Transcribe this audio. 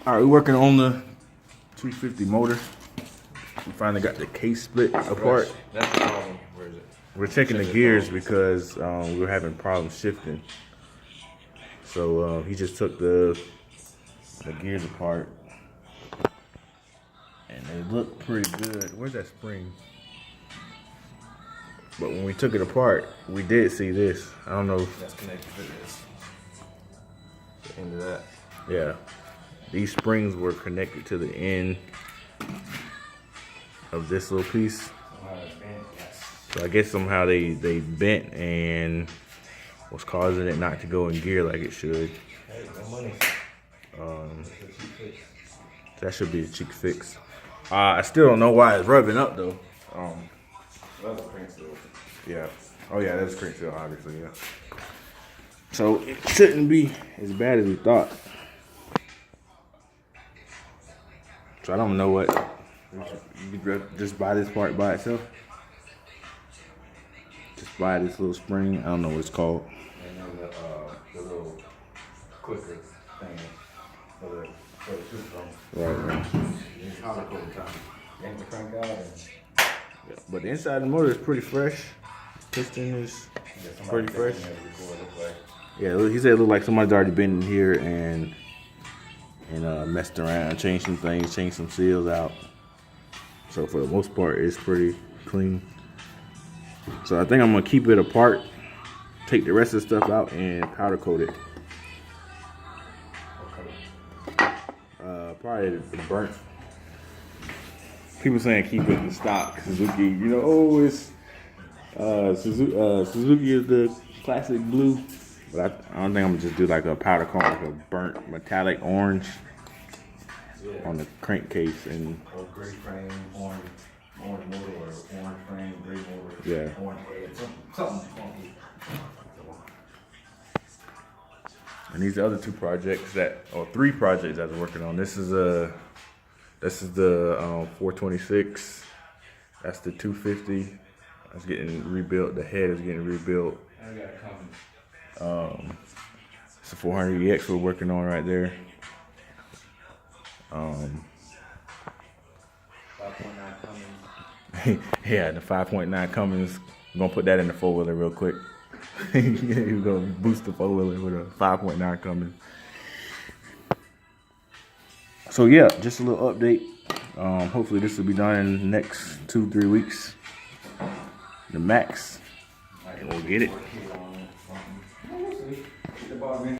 All right, we're working on the 250 motor. We finally got the case split apart. That's the problem. Where is it? We're checking the gears because we were having problems shifting. So he just took the gears apart, and they look pretty good. Where's that spring? But when we took it apart, we did see this. I don't know. That's connected to this. The end of that. Yeah. These springs were connected to the end of this little piece. So I guess somehow they bent and was causing it not to go in gear like it should. Hey, no money. That should be a cheap fix. I still don't know why it's rubbing up though. That's a crank seal. Yeah. Oh yeah, that's crank seal, obviously, yeah. So it shouldn't be as bad as we thought. So I don't know what. You could just buy this part by itself. Just buy this little spring. I don't know what it's called. And then the little clicker thing for the tooth drum. Right. You just powder coat the time. Yank the crank out and. Yeah. But the inside of the motor is pretty fresh. Piston is pretty fresh. Yeah, he said it looked like somebody's already been in here and messed around, changed some things, changed some seals out. So for the most part, it's pretty clean. So I think I'm gonna keep it apart, take the rest of the stuff out, and powder coat it. Probably the burnt. People saying keep it in stock. Suzuki, you know, oh, it's Suzuki is the classic blue, but I don't think I'm gonna just do like a powder coat, like a burnt metallic orange on the crankcase and gray frame, orange motor, or orange frame, gray motor, yeah. Orange head, something funky. And these other two projects three projects I was working on. This is the 426. That's the 250. That's getting rebuilt. The head is getting rebuilt. It's a 400EX we're working on right there. 5.9 Cummins. Yeah, the 5.9 Cummins. I'm gonna put that in the 4-wheeler real quick. We're gonna boost the 4-wheeler with a 5.9 Cummins. So yeah, just a little update. Hopefully this will be done in the next 2-3 weeks. The max. And we'll get it.